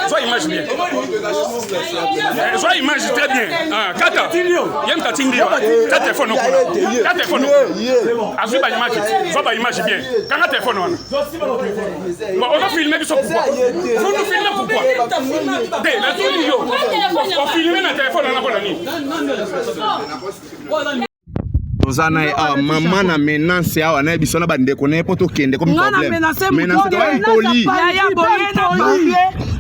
Sois image bien. Sois image très bien. Kata, yem ta tingli wa. Ta téléphone ko. Ta téléphone. Azu ba image. Sois ba image bien. Quand ta téléphone on. Bon, on va filmer ça pourquoi? Faut nous filmer pourquoi? Dé, la studio. On filmer na téléphone na ko nani. Ozana maman na menace awa na biso na bande ko ne poto kende comme problème. Menace to ay poli.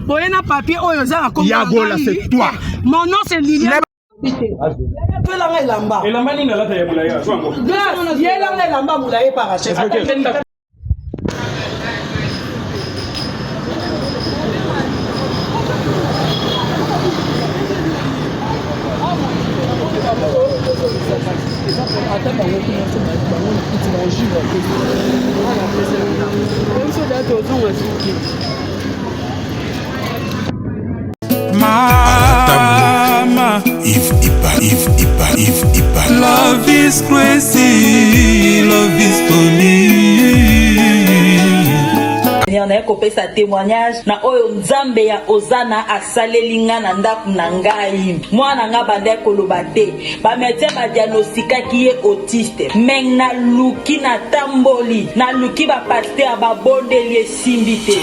Boyena papier oyo za comme Yagola c'est toi. Mon nom c'est Liliane. Elamba ni na lata ya mulaya. Swango. Yela elamba mulaya parache. Mama, if love is crazy, love is funny. Na kopesa témoignage na oyo nzambe ya Ozana asalelinga na ndaku na ngai mwana nga bande koloba te ba médecin ba diagnostikaki ye autiste meng na luki na tamboli na luki ba pasteur ba bondeli esimbi te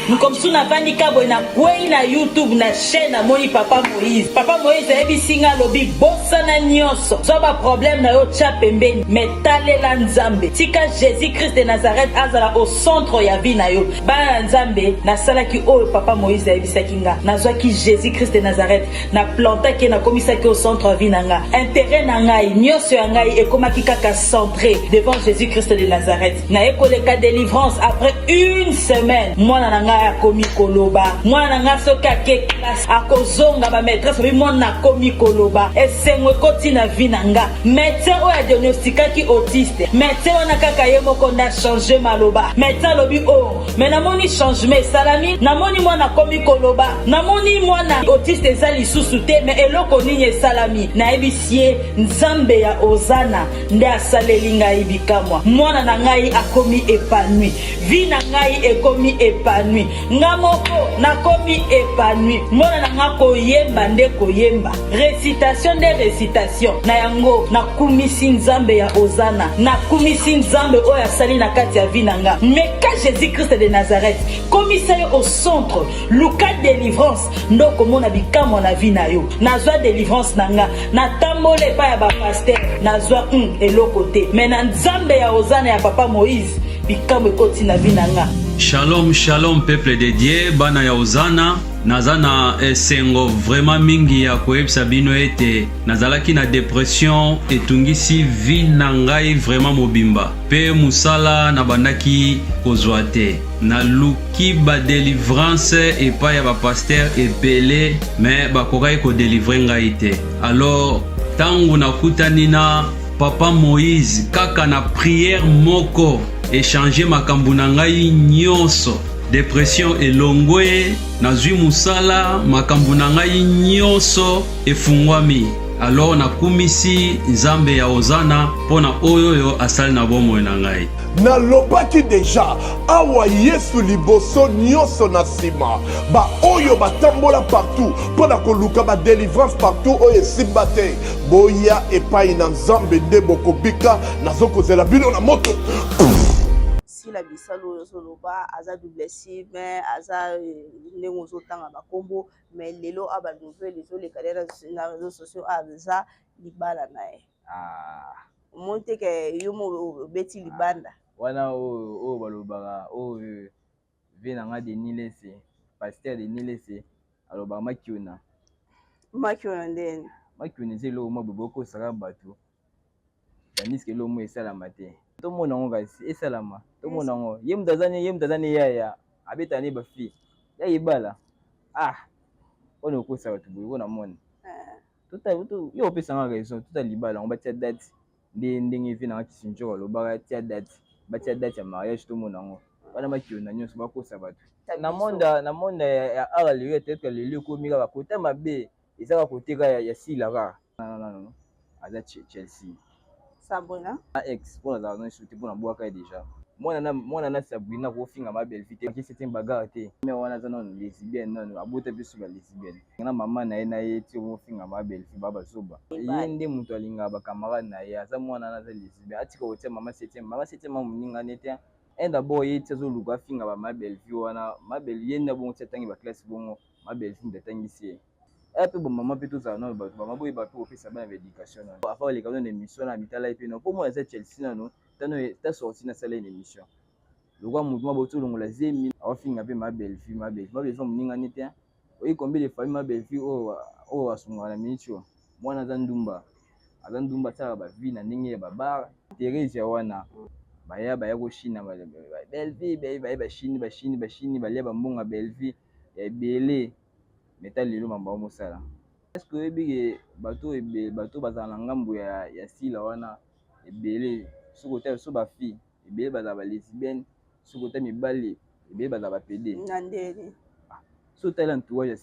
Nkomsu na vandi kabo na kwei na YouTube na chaîne na moni Papa Moïse. Papa Moïse ebi singa lobi bossa na nyonso. Soba problème na yo tcha pembeni metale la nzambe. Tika Jésus Christ de Nazareth azala au centre ya vie na yo. Ba nzambe na salaki oyo Papa Moïse ebi sakinga. Nazwaki Jésus Christ de Nazareth na plantaki na komisaki au centre ya vie na nga. Intérêt na ngai nyonso ya ngai ekomaki kaka centré devant Jésus Christ de Nazareth. Na ekoleka délivrance après une semaine. Mwana na nga akomi koloba mwana nga soki ake classe akozonga ba maîtresse bi mwana akomi koloba esengo ekoti na vie na nga médecin oyo diagnostikaki autiste médecin wana kaka ye moko nda changer maloba médecin lobi oh mais namoni changement esalami namoni mwana akomi koloba namoni mwana autiste eza lisusu te mais eloko nini esalami nayebisi ye nzambe ya Ozana nde asaleli ngai bikamwa mwana na ngai akomi épanoui vie na ngai ekomi épanoui ngamoko nakomi épanoui mona na nga koyemba nde koyemba récitation de récitation na yango nakumisi nzambe ya Ozana nakumisi nzambe oyo asali na kati ya vie na nga meka Jésus Christ de Nazareth komisa yo au centre luka délivrance ndoko mona bikamwa na vie na yo nazwa délivrance na nga natambola epai ya bapasteur nazwa eloko te mais na nzambe ya Ozana ya Papa Moïse bikamwa ekoti na vie na nga. Shalom, shalom, peuple de Dieu, bana ya Ozana. Nazana esengo vraiment mingi ya koyebisa bino ete nazalaki na dépression etungisi vie na ngai vraiment mobimba pe musala na bandaki kozwa te naluki ba délivrance epai ya ba pasteur ebele mais bakokai ko délivrer ngai te. Alors tangu nakutani na Papa Moïse kaka na prière moko échanger makambo na ngai nyonso dépression elongwe nazwi musala makambo na ngai nyonso efungwami. Alors nakumisi nzambe ya Ozana pona oyo asali na bomoi na ngai nalobaki deja awa Yesu liboso nyonso na sima ba oyo batambola partout pona koluka ba délivrance partout oyo esimba te boya epai na nzambe nde bokobika nazokozela bino na moto. La bisalo soloba aza double mais aza nengozo tanga bakombo mais lelo aba nouvelle les carrières na réseaux sociaux aza libala nae monte ke yomo beti libanda wana o balobaka o vena nga de nilese pasteur de nilese aloba makiona ndeni makiona zelo mo boboko saka bato tandis que lo mo esala mate to mona ngo kasi esalama to mona ngo ye mtazani yaya abetani ba fi ya ibala ono ko sa bato boyo na mona tout yo pesa nga raison tout libala on batia date ndenge vi na kisinjoro lobaka tia date batia date ya mariage to monango bana makiona nyonso bakosa bato na monde ya art lieu peut-être lieu komika ba côté mabe ezaka côté ka ya Silara non aza Chelsea Sabrina ex pour la zone shooter pour na boaka déjà mwana na Sabrina ko finga ma belle fille ki c'était bagarre te mais wana za non lesbienne non abota biso ba lesbienne na mama na ye ti mo finga ma belle fille baba soba yende muto alinga ba camarade na ye aza mwana na za lesbienne atika otia mama 7e muninga nete d'abord ye ti zo luka finga ba ma belle fille wana ma belle yenda bon tsangi ba classe bongo ma belle fille ndatangisi pe bon maman pe tout ça non ba maman boy ba pe office ba éducation non afa les canons d'émission na mitala et puis non pour moi c'est Chelsea non t'as sorti na salle d'émission le roi mouvement ba tout longo la zemi a finga pe ma belle fille muninga nete oyi combien de famille ma belle fille o asunga na minicho mwana za ndumba azandumba tsaka ba vie na ndenge ya baba Thérèse wana baya ko Chine ba belle fille ba Chine ba lia ba mbonga belle fille ya belé metal lelo mamba mosala est-ce que ebige bato bazala ngambo ya sila wana ebele sokota so ba fille ebele bazala ba lesbienne sokota mibali ebele bazala ba PD Nandeli so talent entourage ya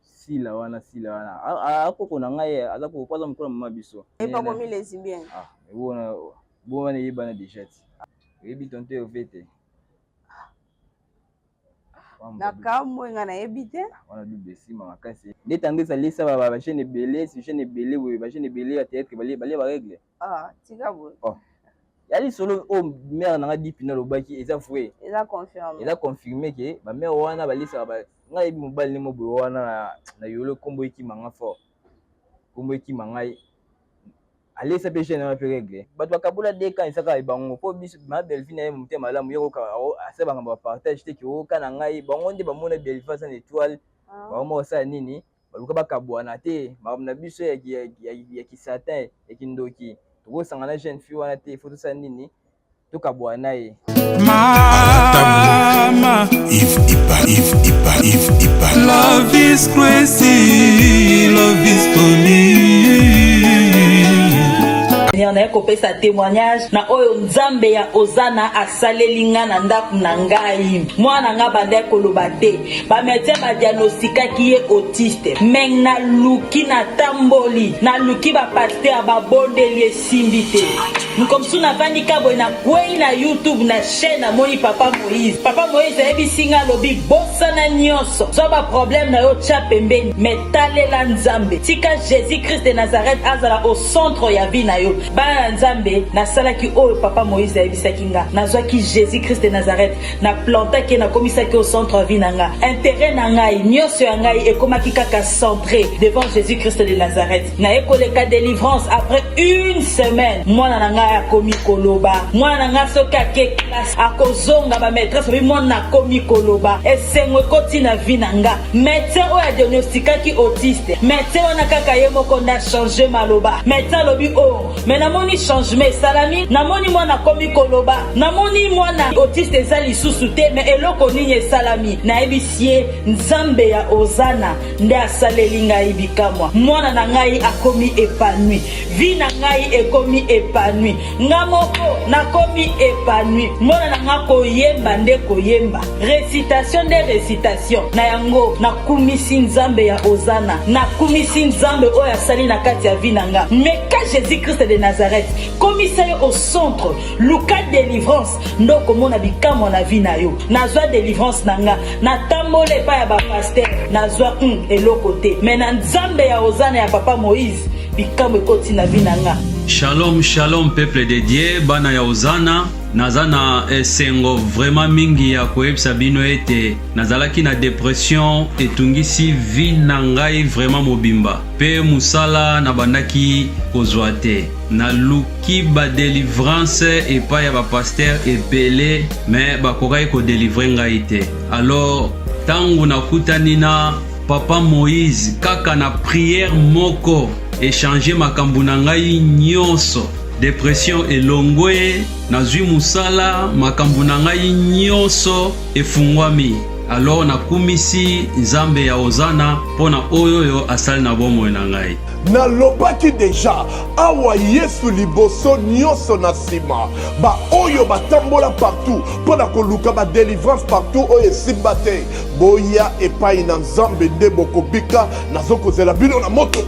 sila wana akoko na ngai aza ko kwaza mkola mama biso pas comme lesbienne bona yebana déjà ebi tonte ofete na kamwe nga na yebite wana double sima makasi ndetangisa lisa ba chaîne belé si chaîne belé we ba chaîne belé ya théâtre balé ba règle tika bo yali solo o mère na ngadi pina lobaki eza foué eza confirmé que ba mère wana ba lisa ba nga yebi mobali mo bo wana na yolo kombo eki manga fort kombo eki mangai allez ça peut gêner un peu régler bato bakabula deka isaka ibango po biso ma belle fille na ye mutema malamu yoko ka asa banga ba partage te ki o kana ngai bango nde ba mona belle face en étoile ba mo sa nini baluka bakabwana te ba na biso ya ki satin ya kindoki to sangana jeune fille wana te photo sa nini to kabwana ye mama if love is crazy love is funny na kopesa témoignage na oyo nzambe ya ozana asalelinga na ndaku na ngai mwana nga bande koloba te bametie badiagnostikaki ye autiste meng na luki na tamboli na luki bapaster babondeli esimbi te nkomsu navandi kaboye na kwei na YouTube na chaîne namoni Papa Moïse ayebisinga alobi bosana nyonso so baproblème na yo tya pembeni metalela nzambe tika Jésus Christ de Nazareth azala au centre ya vie na yo bana nzambe nasalaki oyo Papa Moïse ayebisaki nga nazwaki Jésus Christ de Nazareth na plantaki na komisaki au centre ya vie na nga intérêt na ngai nyonso ya ngai ekomaki kaka centré devant Jésus Christ de Nazareth na ekoleka délivrance après une semaine mwana na ngai akomi koloba mwana na ngai soki ake classe akozonga ba maîtresse bi mwana akomi koloba esengo ekoti na vie na nga médecin oyo adiagnostikaki autiste médecin wana kaka ye moko nda changer maloba médecin lobi oh mais namoni changement esalami namoni mwana akomi koloba namoni mwana autiste eza lisusu te mais eloko nini esalami nayebisi ye nzambe ya ozana nde asaleli ngai bikamwa mwana na ngai akomi épanoui vie na ngai ekomi épanoui nga moko nakomi épanoui mwana na nga koyemba nde koyemba récitation nde récitation na yango nakumisi nzambe ya ozana nakumisi nzambe oyo asali na kati ya vie na nga mais ka Jésus Christ de Nazareth komisa yo au centre luka délivrance ndoko mona bikamwa na vie na yo nazwa délivrance na nga natambola epai ya bapaster nazwa eloko te mais na nzambe ya ozana ya Papa Moïse bikamwa ekoti na vie na nga. Shalom, shalom peuple de Dieu, bana ya ozana naza na esengo vraiment mingi ya koyebisa bino ete nazalaki na dépression etungisi vie na ngai vraiment mobimba pe musala na bandaki kozwa te naluki badelivrance epai ya bapaster ebele me bakokaki kodelivre ngai te alors ntango nakutani na Papa Moïse kaka na prière moko échanger makambo na ngai nyonso dépression elongwe nazwi musala makambo na ngai nyonso efungwami alors nakumisi nzambe ya ozana mpona oyo asali na bomoi na ngai. Nalobaki deja awa Yesu liboso nyonso na nsima ba oyo batambola partout mpona koluka ba délivrance partout oyo esimba te boya epai na nzambe nde bokobika nazokozela bino na moto.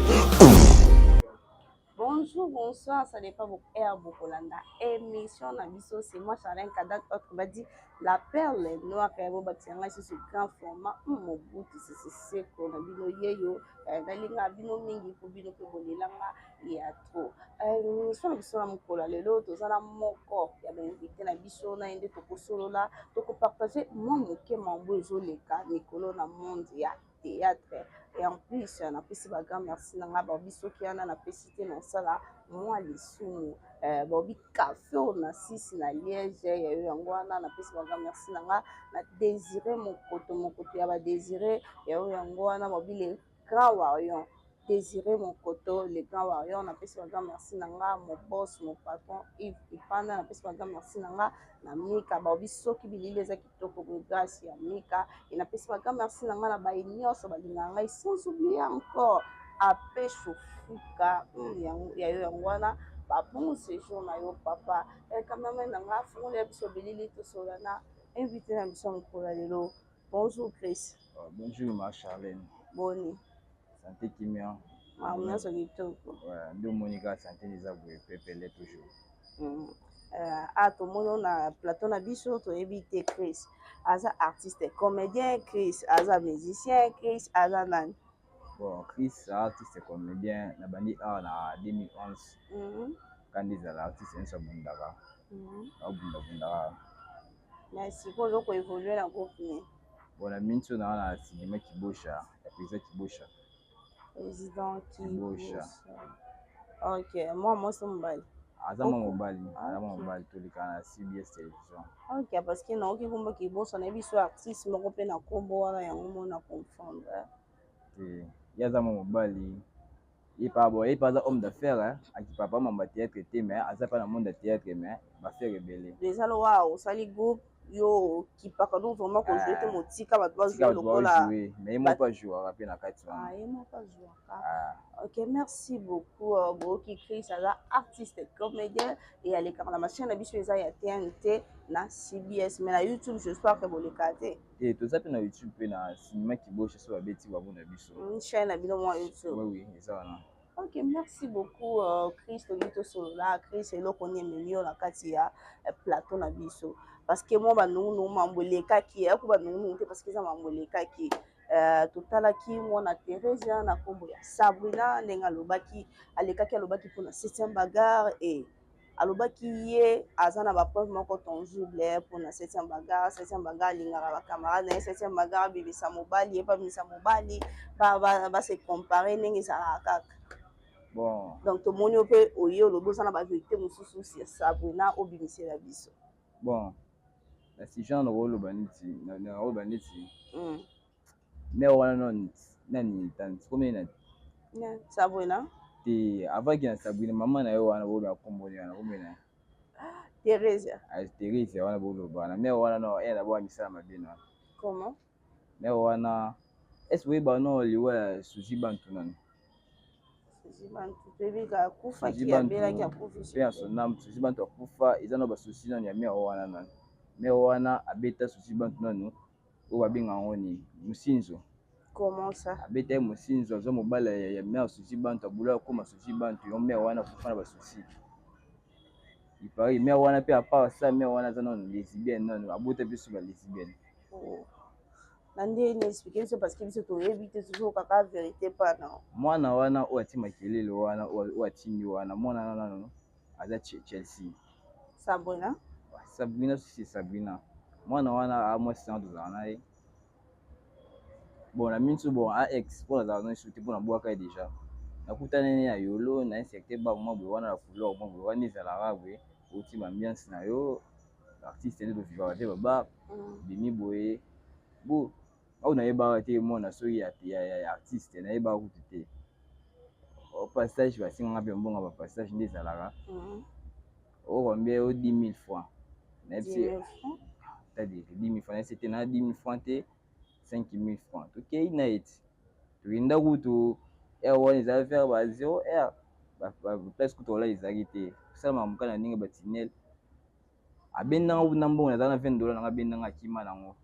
Bonjour, bonsoir, ça dépend beaucoup air beaucoup landa émission na biso c'est moi Charlène Kadak autre va dire la perle noire kayabo batianga sur ce grand format mon bout c'est qu'on a bino yeyo dalinga bino mingi ko bino ko bolelanga ya trop émission na biso na mokola lelo tozala moko ya ba invité na biso na ende to kosolola to ko partager moi moke mambo ezoleka mikolo na monde ya théâtre. Et en plus, on a plus de grand merci na ngaba biso ki ana na pesité na sala moi les sous bobi café on a 6 na Liège ya yango ana na pesité grand merci na nga na désirer mon koto ya ba désirer ya yango ana bobi les grands warriors désirer mon koto les grands warriors on a pesité grand merci na nga mon boss mon patron Yves Ipanda na pesité grand merci na nga na Mika bobi soki bilili eza kitoko grâce ya Mika et na pesité grand merci na nga na ba nyonso balinga ngai sans oublier encore Apé Chofuka ya yango wana bon séjour na yo papa et quand même na nga fungula biso bilili to solana invité na biso mkola lelo. Bonjour Chris. Bonjour ma Charlène. Boni. Santé kimia. On so kitoko. Ouais, ndo monika santé neza boye pepele toujours. To mono na plateau na biso to éviter Chris. Aza artiste, comédien Chris, aza musicien Chris, aza nan. Bon, Chris artiste comédien na bandi na 2011. Quand ils allaient artiste en Sabundara. Bundara. Merci pour le coup évoluer dans groupe. Bon, la mine sur la cinéma Kibosha, la président Kibosha. Président Kibosha. Ok, moi c'est mobile. Azama mobile tous les canaux CBS télévision. Ok, parce que non, qui comme Kibosha, on a vu sur artiste, mais on peut na combo là, on a comprendre. Il y a Azama mobile. Il pas homme d'affaires hein qui papa mamba théâtre mais aza pas dans monde de théâtre mais va faire rebelle déjà le waouh ça les groupe yo qui pas quand on vraiment qu'on joue mon tika va doit jouer le cola mais il m'a pas joué rappeler na kati il m'a pas joué ok merci beaucoup Boki Chris ça artiste comédien et aller car la machine na biso eza ya TNT na CBS mais na YouTube j'espère que vous les catez et tout ça na YouTube pe na cinéma Kibosha so abeti wa bona biso une chaîne na bino moi YouTube oui ça va. Ok, merci beaucoup Chris Tolito Solola, Chris et l'autre on est mieux la katia plateau na biso parce que moi nous mamboleka qui est pour nous parce que ça mamboleka qui totala ki mona Teresa na kombo ya Sabrina ndenga lobaki alekaki alobaki pour na 7e bagarre et alobaki ye azana ba preuve moko tangible pour na 7e bagarre lingara ba camarade na 7e bagarre bibisa mobali et pas bibisa mobali ba se comparer ndenge ça kaka. Bon. Donc, tout le monde peut oyer le beau, ça n'a pas vérité, mais c'est Sabrina au bimisier la biso. Bon. La si j'en rôle baniti, na rôle baniti. Mais on non nani tant combien na Sabrina. Ti avant qu'il y a Sabrina maman na yo wana rôle akombo na combien na. Teresa. Teresa wana rôle bana. Mais on non elle d'abord misala mabino. Comment? Mais on est-ce que ba non liwa suji bantu nani. Kufa qui a bien qui a profité. Son nom, Susi Bantu Kufa, ils ont souci dans les meilleurs mais wana abeta Susi Bantu nanu, ou babinga ngoni, Musinzo. Comment ça? Abeta Musinzo, zo mobala ya meilleur Susi Bantu abula comme Susi Bantu, yon meilleur wana Kufa na ba souci. Il paraît meilleur wana pe à part ça, meilleur wana zanon lesbienne non, abota biso ba lesbienne. Nande n'expliquer ça parce que c'est tout éviter toujours kaka vérité pas non. Moi na wana o ati makelele wana o ati ni wana mona na no aza Chelsea. Sabrina? Sabrina c'est Sabrina. Moi na wana a moi c'est dans ana. Bon la minso bon a ex pour la zone shooter pour na boaka déjà. Na kutana ne ya yolo na secteur ba moi bo wana la couleur moi bo wana za la rawe oti ambiance na yo artiste de vivre te baba demi boye bo au na yeba te mona so ya artiste na yeba ku te au passage ba singa bien bon ba passage ndeza la au combien au 10 000 francs na c'est c'est-à-dire 10 000 francs c'était na 10 000 francs te 5 000 francs tokei na eti toyenda kutu air wana ezali faire ba 0 air place kutu ola ezalaki te kosalama moka na ndenge batinel abendanga kuna mbongo nazala na $20 nanga abendanga akima nango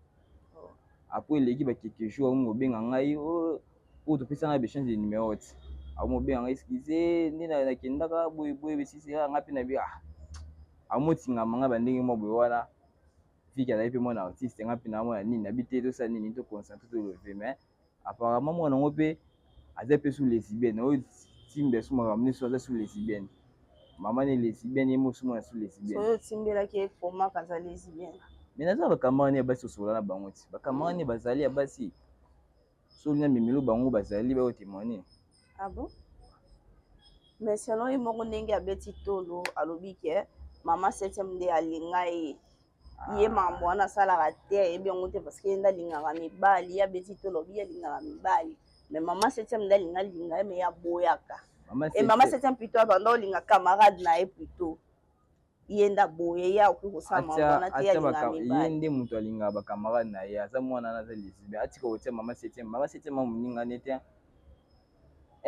apres eleki bakeke jour akomi kobenga ngai oyo topesanga bechange de numéro ti akomi kobenga ngai excuse nde nakendaka boyeboye besisi nga mpe na bi amotingama nga bandenge mwa boye wana fiki azali mpe mwana artiste nga mpe na mwana nini nabi te tosala nini toconcentre toleve mais apparemment mwana yango mpe aza mpe sous lesbienne oyo timbe asumaka mniso aza sous lesbienne mama ne lesbienne ye mosu mwana sous lesbienne oyo timbelaki ekomaka aza lesbienne mais naza bakamara ne basi osola na bango ti bakamara ne bazali ya basi soli na mimelo bango bazali bayo témoigner bon mais selon ye moko ndenge abeti tolo alobi ke mama 7e nde alinga ye mambo wana asalaka te ayebi yango te parce que ye nde alingaka mibali ye abeti tolo obi alingaka mibali mais mama 7e nde alinga ye me ye aboyaka et mama 7e plutôt abanda olinga camarade na ye plutôt ye nde aboye ye akoki kosala mambo wana te ye alingaka mibali ye nde moto alingaka bacamarade na ye aza mwana wana aza lesbien atika kotia mama 7e amoninga nete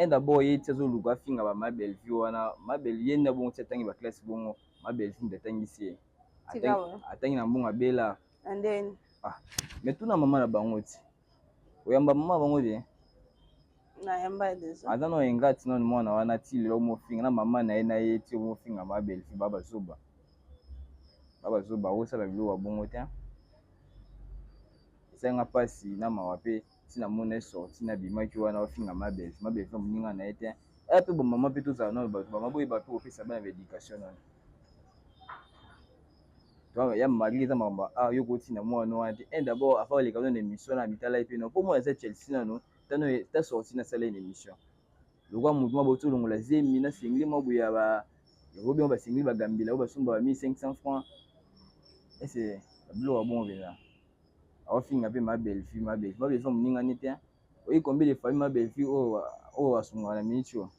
d'abord ye ti azoluka afinga ba mabelle vie wana mabelle ye nde bongo ti atangi baklasse bongo mabelle vie nde atangisi ye atangi na mbongo abela mais tuna mama na bango ti oyamba mama bango te aza na oyenga ti nano mwana wana ti lelo mofinga na mama na ye ti omofinga mabelle vie babazoba osala biloko bongo te esalanga mpasi na mawa mpe tina mona sorti na bimaki wana ofinga mabelle vie moninga na ye te mpe bomama mpe tozala nano bato bama boyeba mpe kopesa bana baéducation nano ya mari eza makambo yo kotina mwana wana te d'abord afa oleka nano émission na mitala ye mpe no mpo mwana eza Chelsea nano ta sorti nasala une émission lokwa motu mwa botolongola zemi na sengli mwa boye ya robio basengli bagambela oyo basomba ba 1500 francs ese babiloko bongo mpenza aofinga mpe mabelle vie moninga ne te oyi combien de famille mabelle vie oyo asungaka na miniti oyo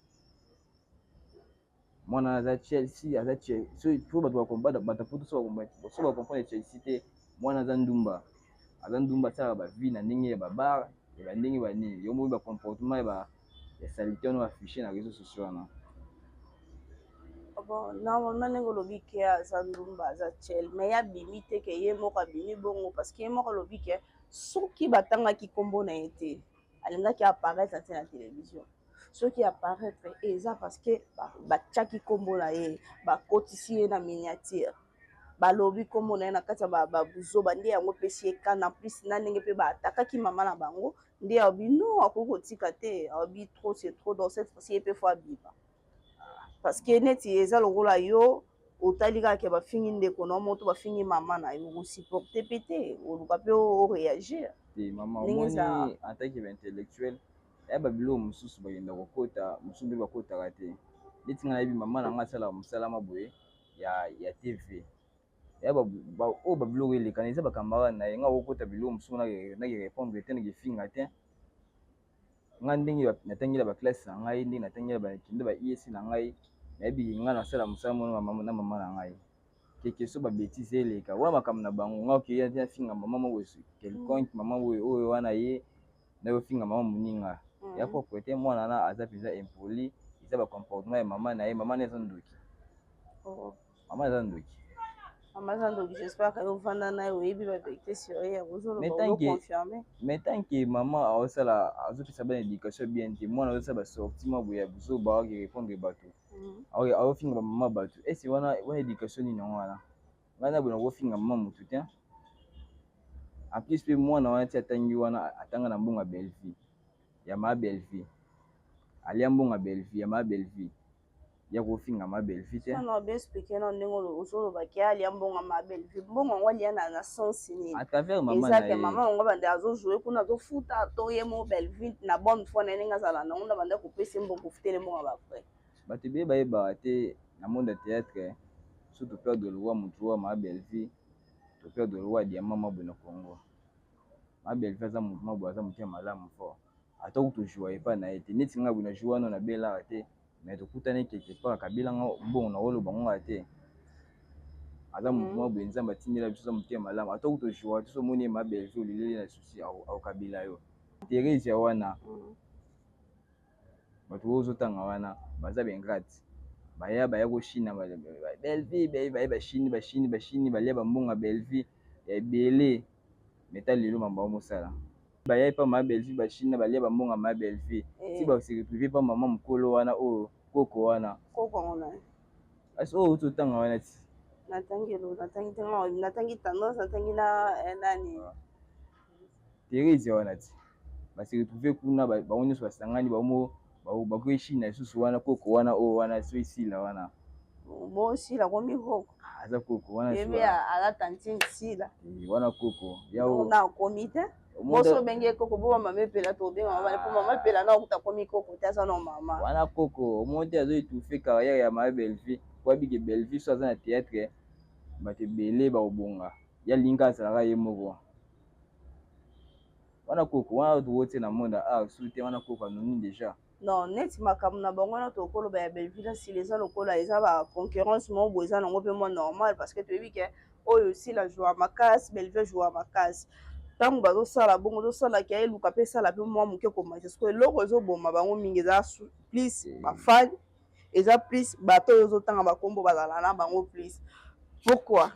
mwana aza Chelsea so bato poto so bakomprendre Chelsea te mwana aza ndumba asalaka bavie na ndenge ya babar ya bandenge banini yo moyi bacomportement ya salite wana baaffiche na réseau sociaux wana bon normalement ndenge olobi ke aza ndumba aza chel mais ye abimi te ke ye moko abimi bongo parce que ye moko alobi ke soki batangaki nkombo na ye te alingaki apparaître te na télévision soki apparaître eza parce que batiaki nkombo na ye bakotisi ye na miniature balobi nkombo na ye na kati ya babuzoba nde yango epesi ye kana plus na ndenge mpe baatakaki mama na bango nde aobi non akoki kotika te aobi trop c'est trop dans cette fois-ci ye mpe fo abima parce que neti eza lokola yo otali kaka bafingi ndeko na moto bafingi mama na yo osupporte mpe te oluka mpe oréagir te mama omoni en tant que intellectuel ya babiloko mosusu bakenda kokota mosusu mpe bakotaka te neti nga nayebi mama na nga asalaka mosalama boye ya tv ya oyo babiloko elekana eza bacamarade na ye nga kokota biloko mosusu naki répondre te nakifinga te nga ndenge natangela baklasse na ngai ndenge natangela bakende ba IEC na ngai nayebi nga nasala mosala mono na mama na ngai keke so babétise eleka wana makambo na bango nga okeya te afinga mama moko quelconque mama oyo wana ye naye ofinga mama moninga ya propre te mwana na aza mpenza impoli eza bacomportement ya mama na ye mama na eza ndoki mama eza ndoki j'espère que ovanda na ye oyebi bavérité sur ye ozolobaoconfirme mais tant que mama aosala azopesa bana éducation bien te mwana azosala basorti mwa boye ya buzoba aoki répondre bato aofinga bamama bato ese wana éducation nini yango wana ngai na boye nakofinga mama motu te en plus mpe mwana wana ti atangi wana atanga na mbongo ya bellevie ya ma bellevie alia mbongo ya bellevie ya ma bellevie ya kofinga ma bellevie te sana bien expliquer na ndenge ozoloba ke alia mbongo ma bellevie mbongo yango alia na sens nini à travers mama na ye mama yango bande azojouer kuna azofuta to ye mo bellevie na bonne foi na ndenge azala nango na bande kopesa mbongo kofutela mbongo ya bafrère bato ebele bayebaka te na monde ya théâtre surtout perdre le roi motu wa ma bellevie to perdre le roi diamant mabwe na Congo ma bellevie aza motu mabwe aza motu ya malamu fort ata kutojoua epai na ye te neti nga bwe na jour wana nabelaka te mais tokutani quelque part kabilanga mbongo na oloba ngonga te aza mouvement boye nzambe atindela biso motema malamu ata kuto joie tosomoni ma Belvi oleleli na susi akokabila yo Thérèse ya wana bato ozotanga wana baza bengrate baya koshina Belvi bashini balia bambonga Belvi ya ebele meta lelo mamba mosala baya pa ma Belvi bashina balia bambonga ma Belvi si ba se retrouver pa mama mukolo wana o koko wana asi o totanga wana ti natangi tendance natangi na nani Thérèse wana ti ba se retrouver kuna ba nyonso basangani bakoki Chine lisusu wana koko wana o wana so isila wana mo sila komi koko aza koko wana yebe ala tantine sila wana koko yao na komite moso benge koko bo mama pela to benga mama po mama pela na okuta komi koko taza no mama wana koko omonte azo étouffer carrière ya ma Belvi kwa bige Belvi so aza na théâtre bate belé ba obonga ya linga azalaka ye moko wana koko wana dote na monde soute wana koko anoni déjà non net makambo na bango na to kolo ba Belvi na si les gens lokola eza ba concurrence mo boza nango pe mo normal parce que tu vis que oyo aussi la joie makasi Belvi joie makasi tango bazosala bongo tosalaki eluka mpe esala mpe mwa moke koma ceque eloko ezoboma bango mingi eza plus bafani eza plus bato oyo ozotanga bakombo bazala na bango plus pourquoi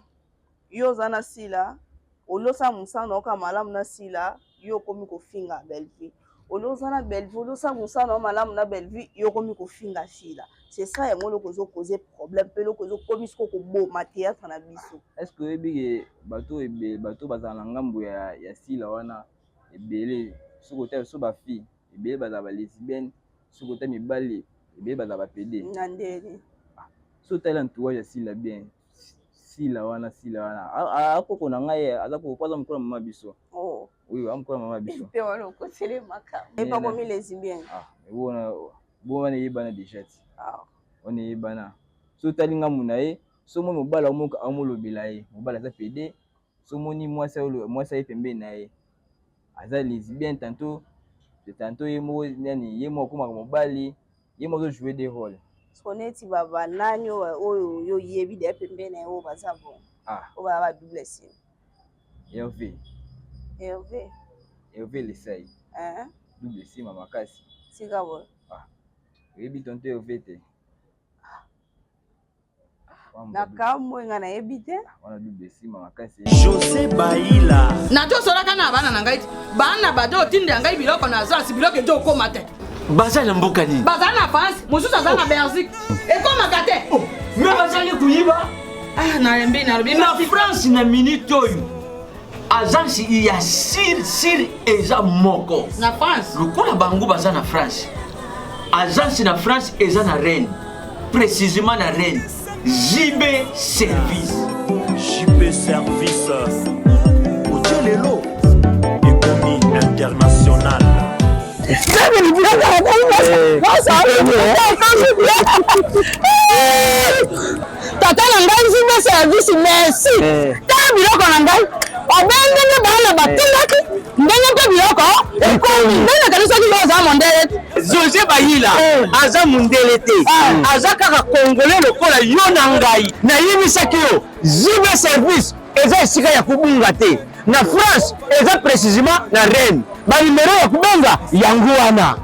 yo oza na sila olosala mosala oka malamu na sila yo okomi kofinga Belvi oloza na Belvi olosala mosala malamu na Belvi yo okomi kofinga sila c'est ça yango eloko ezokoze problème mpe eloko ezokomi siko koboma théâtre na biso est-ce que oyebi bato bazala na ngambo ya sila wana ebele soki ota so bafille ebele bazala balesbienne soki ota mibali ebele bazala bapede na ndeni so otali entourage ya sila bien sila wana akoko na ngai aza kopoza mokolo mama biso oui amokolo mama biso mpe wana okotele makambo epa komi lesbienne bona yebana déjà ti on yebana so otali ngambo na ye so moni mobala omoka amolobela ye mobala aza pede so moni mwasi ye pembeni na ye aza lesbienne tantôt ye moko nani ye moko akomaka mobali ye moko ozojouer des rôles neti babanani oyo yo yebi de pembeni na ye oyo baza bon oyo baya ba double signe Hervé lesai double signe makasi sika bo oyebi tonto Hervé te na kamwe nga nayebi te wana double signe makasi José Baila natosolaka na bana na ngai bana bato otindela ngai biloko na zansi biloko ezo okoma te baza na mboka nini baza na France mosusu aza na Belgique ekomaka te me bazali kuyiba nalembi nalobi na France na minute oyo agence ya sir eza moko na France lokola bango baza na France agence na France eza na Rennes précisément na Rennes JB Service Otelelo Ekomi International tata na ngai JB Service merci tala biloko na ngai obengenge bana batindaki ndenge mpe biloko ekomi ndenge kanisaki oza mondele José Baila aza mundele te aza kaka congolais lokola yo na ngai nayebisaki yo JB Service eza esika ya kobunga te na France eza précisément na Rennes banimero ya kubenga yango wana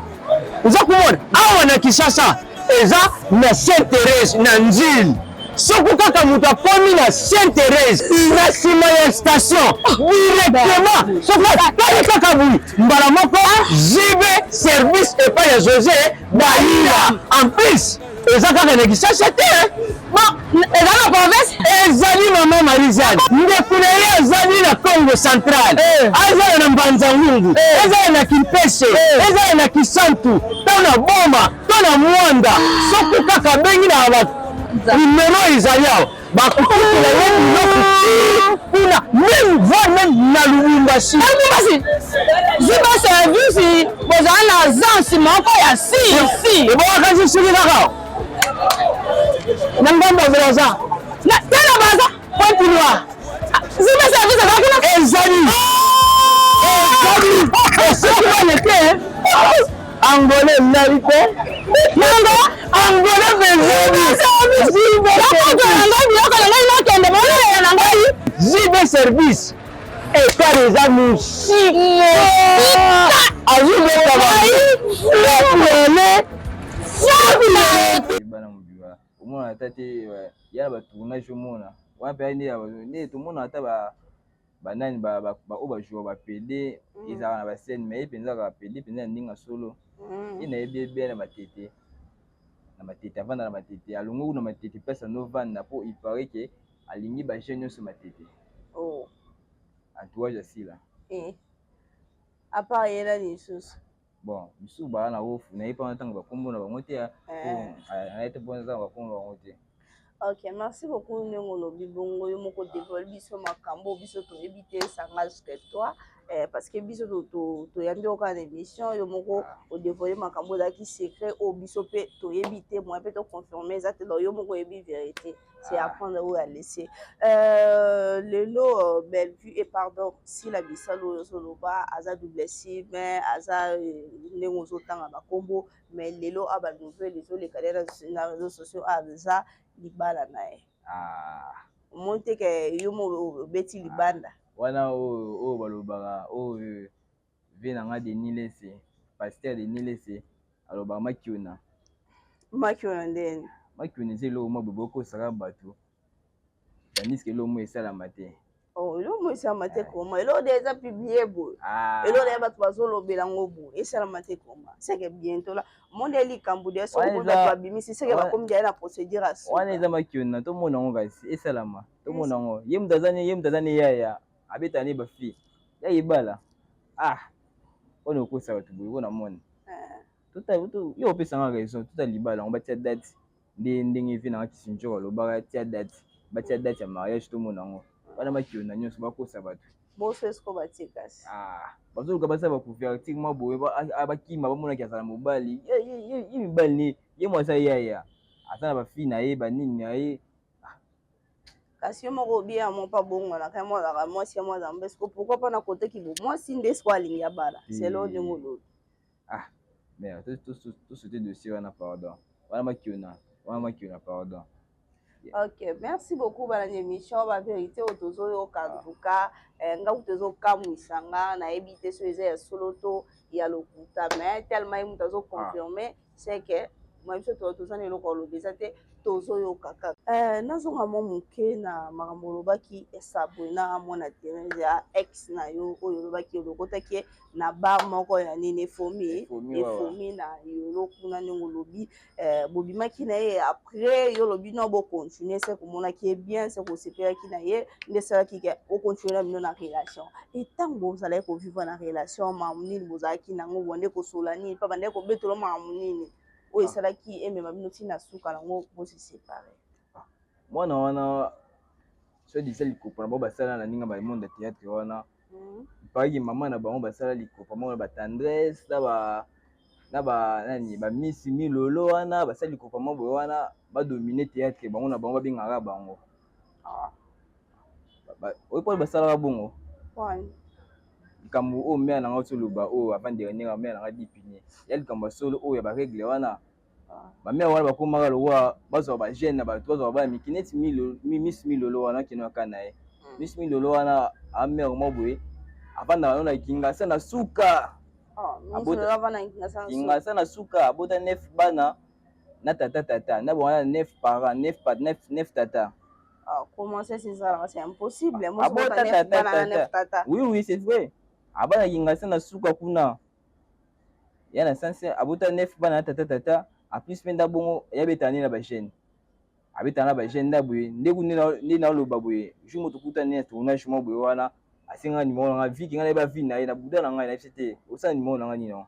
oza komona awa na Kinshasa eza na Sainte-Thérèse na Nzili soki kaka moto akomi na Sainte-Thérèse na nsima ya station directement soki atali kaka boyi mbala moko JB Service epai ya José Baila en plus eza kaka na Kinshasa te eza na province ezali mama Marizane ndeko na ye azali na Congo central azala na Mbanza-Ngungu ezala na Kimpese ezala na Kisantu to na Boma to na Mwanda soki kaka bengi na bato numero ezali awa bakokutela ye biloko kuna même voire même na Lubumbashi JB Service bozala na agence moko ya si ebowakasi soki kaka na ngambo aza tala baza pointe noire JB Service ezali soki wane te angolais nali te angolais vezeli biloko na ngai nakende service état eza musika azobeta bana mobiwa omona ata te ya batournage omona wana mpe nde tomona ata banani oyo bajoueur bapede ezalaka na bascène mais ye mpenza kaka pede mpenza ya ndenge solo ye nayebi ebe na matete avanda na matete alongo kuna matete place anovanda mpo ipare ke alingi bajeune nyonso matete entourage asila apart ye nani lisusu bon misusu baa na ofu naye mpa ntango bakombo na bango te naye te mpo ntango bakombo na bango te. Ok, merci beaucoup ndenge olobi bongo yo moko dévoile biso makambo biso toyebi te esanga jusque toi parce que biso toyambi oka na émission yo moko odévoile makambo ezalaki secret oyo biso mpe toyebi te moyen mpe toconfirme eza te donc yo moko oyebi vérité c'est apprendre oyo alesi lelo Bellevue et pardon si la bisalo oyo ozoloba aza double cible aza ndenge ozotanga bakombo mais lelo a banouvelle ezoleka na réseaux sociaux aza libala na ye monte ke yo mo beti libanda wana oyo balobaka oyo vie na nga Denis Lese pasteur Denis Lese alobaka makiona ndeni makiona eza eloko mwa boye bokosaka bato tandis ke eloko mwa esalama te eloko mwa esalama te koma eloko de eza publie boye eloko de bato bazolobela ngo boye esalama te koma seke bientôt la monde ya likambo de soki bato babimisi seke bakomi jaye na procédure asi wana eza makiona tomona ngo kasi esalama tomona ngo ye moto azani yaya abetani bafille ya yebala wana okosa bato boye wana mona yo opesanga raison tota libala ngo batia date ndenge vi nanga kisinjoko alobaka tia date batia date ya mariage tomona ngo wana makiona nyonso bakosa bato boso esko batie kasi bazoluka basala bacouverture mwa boye bakima bamonaki azala mobali ye mibali ne ye mwasa yaya aza na bafille na ye banini na ye kasi yo moko obiya mo mpa bongona kai mwazaka mwasi ya mwaza mbe esko pourquoi mpa na kote kibo mwasi nde esko alingi abala selo ndenge olobi mais tosute dossier wana pardon wana makiona pardon. Ok, merci beaucoup bana émission ba vérité otozoyoka ntuka nga kutozokamwisa nga nayebi te so eza ya solo to ya lokuta mais tellement ye moto azoconfirme c'est que moi biso tozana eloko olobi eza te tozoyoka kaka nazonga mwa moke na makambo olobaki esabwe na mwana terrain ya ex na yo oyo olobaki olokotaki na bar moko ya nini efomi na yolo kuna ndenge olobi bobimaki na ye après yo olobi no bocontinue se komonaki ye bien se kosepelaki na ye nde esalaki ke ocontinue na bino na relation etango bozalaki kovivre na relation mamu nini bozalaki nango bonde kosola nini mpa bande kobetola mamu nini oyo esalaki emema bino ntina suka nango bosisepare mwana wana so disa likopo na bango basala na ndenge bamonde ya théâtre wana mpaki mama na bango basala likopo moko na batendresse na banani bamisi milolo wana basala likopo moko boye wana badomine théâtre bango na bango babengaka bango oyo mpona basalaka bongo likambo oyo mare nanga toloba oyo avant dernière mare nanga dipine ya likambo ya solo oyo ya baregle wana bamare wana bakomaka lokwa bazwa bagene na bato bazwa bana miki neti miss milolo wana akende aka na ye miss milolo wana amare mwa boye avanda bano na kingasa na suka kingasa na suka abota 9 bana na tata na bona 9 parents 9 tata. Comment c'est ça? C'est impossible. Oui, c'est vrai. Abana kingasa na suka kuna. Ya na sens abota 9 bana na tata a plus menda bongo ya betani na ba chaîne. Abetana ba chaîne ndabwe ndeku ni na loba boye. Jumo tukuta ne tournage mo boye wana. Asinga ni mo nga viki nga ba vi na ye na buda na nga na FCT. Osa ni mo nga ni non.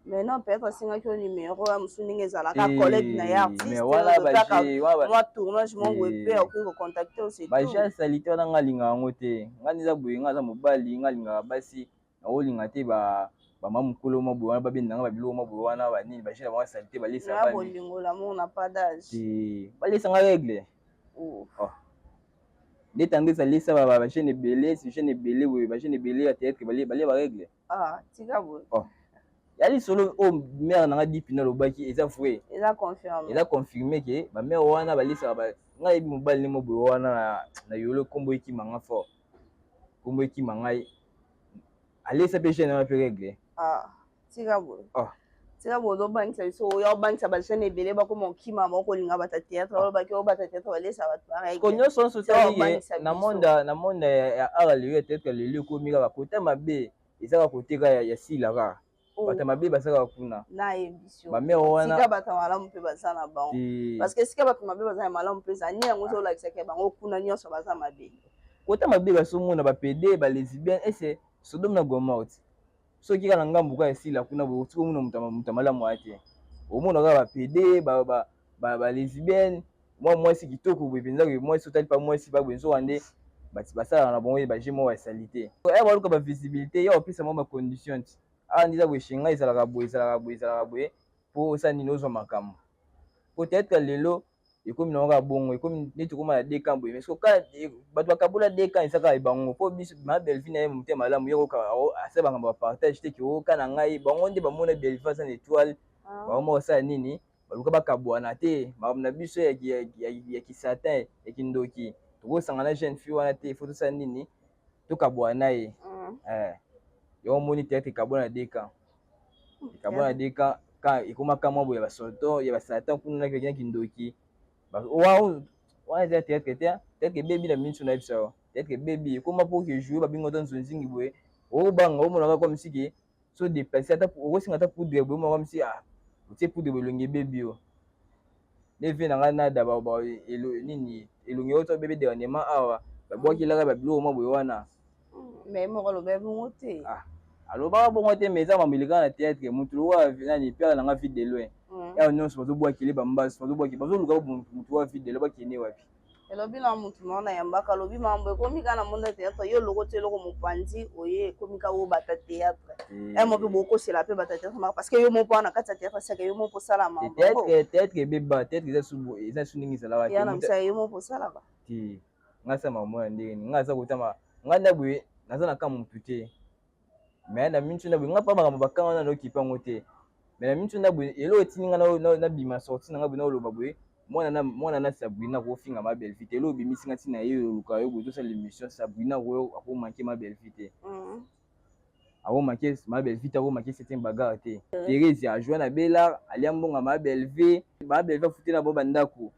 Mais non, peut-être singa ki numéro ya musuninga ezala ka collègue na ya artiste. Mais wala ba moi tournage mo webe okingo contacter aussi. Ba ja salite wana nga linga ngo te. Nga niza boye nga za mobali nga linga basi na olinga te ba mamu kolo mo boye wana ba benda nga ba bilo mo boye wana ba nini ba jela mo salite ba lisa ba. Na bolingo la mo na pas d'âge. Ba lisa nga règle. Des tendres à lisa ba chaîne belé, si chaîne belé oui, ba chaîne belé à théâtre ba règle. Tika bo. Yali solo o mère na di pina lobaki eza vrai. Eza confirmé. Eza confirmé que ba mère wana ba lisa ba nga yebi mobali mo boye wana na yolo kombo iki manga fort. kombo ekima ngai alesa pe chaîne na pe règle tika boye tika boye ozobangisa biso oya obangisa bachaîne ebele bakoma okima moko olinga bata théâtre olobaki oyo bata théâtre balesa bato ko nyonso nyonso tali na monde ya art lelo peut-être lelo ekomi kaka kota mabe ezaka kote kaka ya sila kaka bato mabe bazalaka kuna bamere wana sika bato malamu mpe baza na bango parce que sika bato mabe baza na malamu mpe ezani yango ozolakisaka bango kuna nyonso baza mabe kota mabe basomona bapede balesbienne ese Sodome na Gomorrhe soki kaka na ngambu kaka esila kuna boye otika omona moto malamu ate omona kaka bapede balesbienne mwa mwasi kitoko boye mpenza koye mwasi otali pa mwasi baboye nzoka nde basalaka na bango baje moko basalite ya baluka bavisibilité ya opesa mwa bacondition ti awa ndiza boye shenga ezalaka boye mpo osala nini ozwa makambo peut-être lelo ekomi na kaka bongo ekomi neti okoma na deka boye mais bato bakabola deka ezaka ebango mpo biso ma Belleville na ye motema malamu ye asa bango bapartage te ke oka na ngai bango nde bamona Belleville aza na étoile bango osala nini baluka bakabwana te makambo na biso ya kisatan ya kindoki tokosanga na jeune fille wana te fo tosala nini tokabwana ye yo omoni théâtre ekabwana deka ka ekomaka mwa boye ya basoto ya basatan kuna na kindoki wana eza théâtre te théâtre ebebi na miso na biso théâtre ebebi ekoma mpo ke joue babingo to nzonzingi boye obanga omonaka kwa misiki so déplacer ata okosinga ata poudre boye omona kwa misi otie poudre boye elongi ebebi yo neve na ngai nada nini elongi oyo to bebe dernièrement awa babwakelaka babiloko mwa boye wana mais moko aloba bongo te alobaka bongo te mais eza mambo elekaka na théâtre motu lowa nani pere nanga vide de loin ya nyonso bazobwakele bambasi bazoluka motu wa vide lo bakende wapi elobi na motu moko na yambaka alobi mambo ekomi kaka na monde ya théâtre yo loko te eloko mopanzi oye ekomi kaka oyo bata théâtre mo mpe bokosela mpe bata théâtre maka parce que yo mo mpo wana kati ya théâtre saka yo mo mpo osala mambo théâtre ebeba théâtre eza su ndenge ezalaka ya na misala yo mo mpo osalaka te ngai sa mamo ya ndenge ngai aza kotama ngai nda boye naza na kama motu te mais na mintu na boye ngai mpa makambo bakanga wana naokipango te mais na mintu na boye elo etini ngai nabima sorti na ngai boye naoloba boye mwana na Sabrina kofinga ma Belleville te elo obimisi nga ntina ye oluka yo boye tosala émission Sabrina koyo akomanke ma Belleville te akomanke ma Belleville te akomanke septième bagarre te Thérèse ajoa na bela alia mbonga ma Belleville afute na bo bandako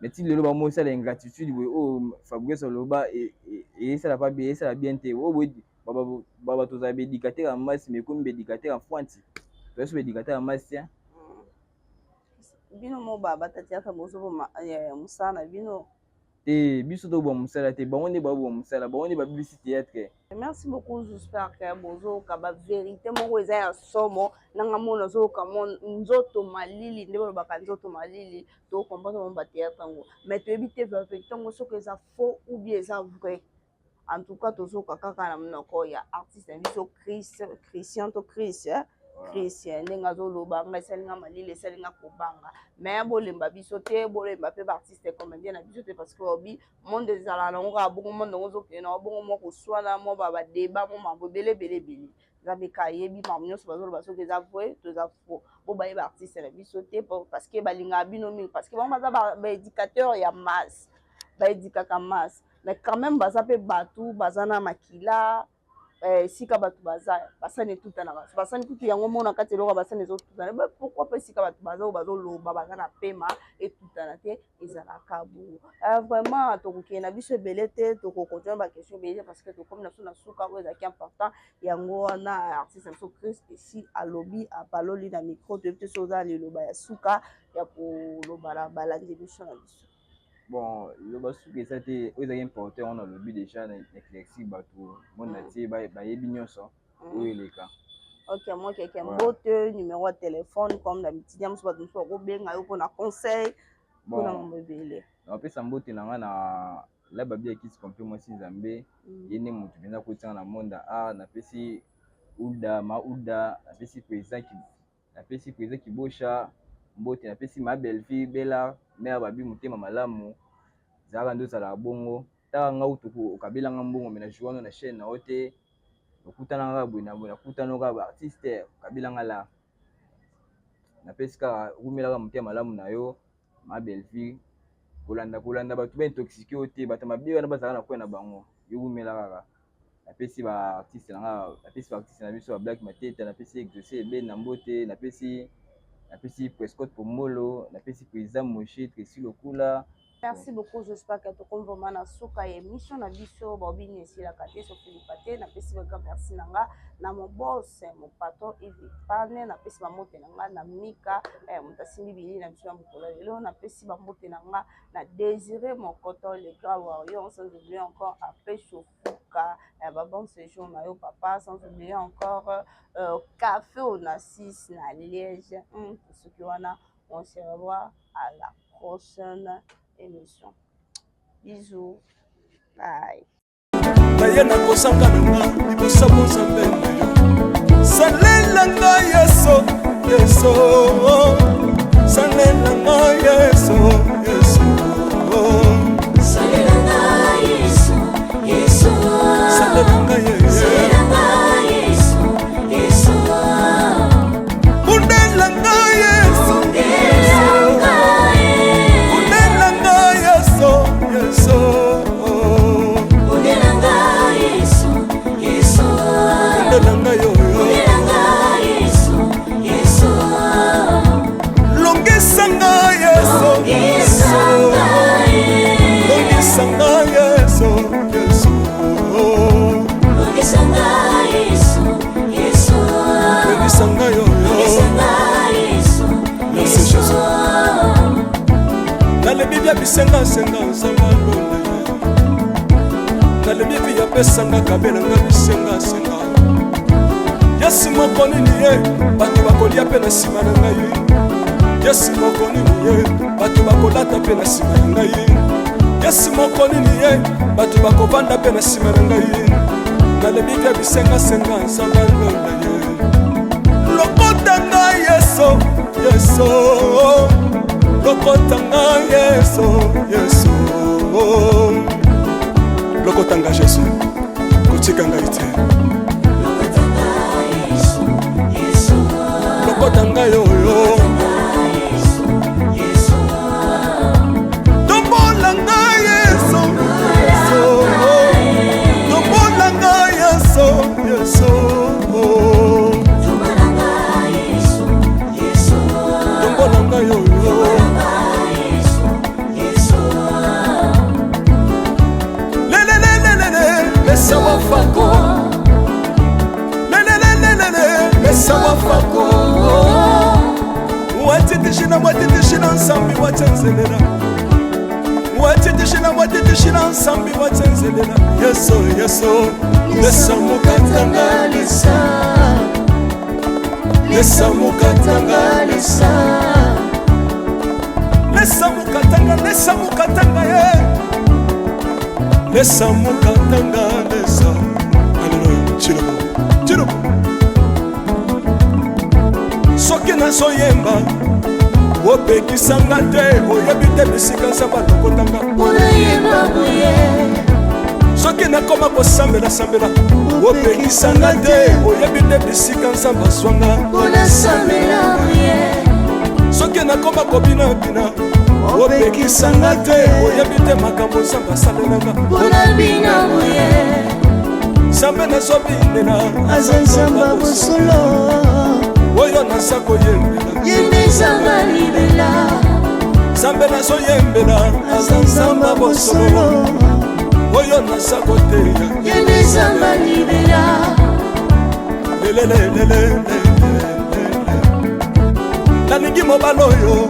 mais ti lelo bamosala ingratitude boye oyo Fabrice aloba esala pa bien esala bien te oyo boye baba tozala bédicateur ya masi mais ekomi bédicateur ya fwanti toyeso bédicateur ya masi bino mo bata théâtre bozoboma mosala na bino te biso tobwa mosala te bango nde babwa mosala bango nde babibisi théâtre merci beaucoup j'espère que bozoyoka bavérité moko eza ya somo nanga mona ozoyoka nzoto malili nde balobaka nzoto malili tokomprendre mo bathéâtre yango mais toyebi te vérité yango soki eza faux ou bien eza vrai en tout cas tozoyoka kaka na monoko ya artiste na biso Christian to Christian ndenge azoloba ngai esalinga malili esalinga kobanga mais bolemba biso te bolemba mpe baartiste comédien na biso te parce que obi monde ezala nango kaka bongo monde yango ozokende nango bongo mo koswana mo badeba mo mambo ebele nzambe ka ayebi mambo nyonso bazoloba soki eza vrai to eza faux bo bayeba artiste na biso te parce que balingaka bino mingi parce que bango baza baéducateur ya masse baédukaka masse mais quand même baza mpe bato baza na makila sika bato baza basani etutanaka basani kutu yango mona kati eloko basani ezotutana pourquoi mpe sika bato baza oyo bazoloba baza na pema etutana te ezalaka bongo vraiment tokokende na biso ebele te tokokontinue baquestion ebele te parce que tokomi na so na suka oyo ezalaki important yango wana artiste na biso Chris esi alobi abaloli na micro toyebi te so oza liloba ya suka ya koloba na balandi biso na biso bon loba suki eza te oyo ezalaki important wana olobi déjà na éclairci bato mona tie bayebi nyonso oyo eleka ok moi keke mbote numéro ya téléphone comme d'habitude ya mosu bato mosusu bakobenga yo mpona conseil mpona mambo ebele napesa mbote na ngai na la babi ya kisi kompe mwasi nzambe ye nde moto mpenza kotianga na monde a napesi uda napesi président kibosha mbote napesi ma Belleville bela mère babi motema malamu zalaka nde ozalaka bongo taka nga utuku okabelanga mbongo me na jour wana na chaîne na yo te okutananga boye na boye nakutana kaka baartiste okabelanga la napesi kaka okumelaka motema malamu na yo ma Belleville kolanda bato baintoxike yo te bato mabe wana bazalaka na kwena bango yokumela kaka napesi baartiste na biso ba Black Matete, napesi Exaucé Ben na Mbote, napesi Prescott Pomolo, napesi Président Moshi Tracy Lokula. Merci beaucoup, j'espère que tu comprends vraiment na suka émission na biso bobini ici la kate so Philippe na pesi grand merci nanga na mon boss mon patron Yves Pane na pesi ba mote nanga na Mika mutasimbi bili na biso mukolo lelo na pesi ba mote nanga na Désiré mon coton le grand warrior sans oublier encore après Chofuka bon séjour na yo papa, sans oublier encore café au Nassis na Liège pour ceux qui wana on se revoit à la prochaine émission. Bisous. Bye. Nayena kosanga nanga libosa bosa mbembe salela nga yeso yeso salela nga yeso yeso salela nga yeso yeso salela nga yeso yeso undela nga yeso undela nga yeso yeso bisenga senga nsanga lole nalebi bi yapesanga kabela nga bisenga senga yesi moko nini ye bato bakolia pe na nsima na ngai yesi moko nini ye bato bakolata pe na nsima na ngai yesi moko nini ye bato bakovanda pe na nsima na ngai nalebi bi bisenga senga nsanga lole ye lokota ngai yeso yeso lokotanga yeso yeso lokotanga yesu kotikanga ite lokotanga yoyo tombolanga yeso tombolanga yeso yeso tombolanga yoyo Sawa fako le sawa fako watitishina nsambi watsenzelela watitishina nsambi watsenzelela yeso yeso lesamukatanga lesamukatanga lesamukatanga ye lesamukatanga lesa aleluya chilobo soki nazoyemba opekisanga te oyebi te bisika nzambe alokotanga soki nakoma kosambela opekisanga te oyebi te bisika nzambe azwanga soki nakoma kobinabina opekisanga te oyebi te makambo nzambe asalelanga nzambe nazobinela aza nzambe bosolo oyo naza koyembela yende nzambe libela nzambe nazoyembela aza nzambe bosolo oyo naza koteya yende nzambe libela lelelelelele nalingi mobala oyo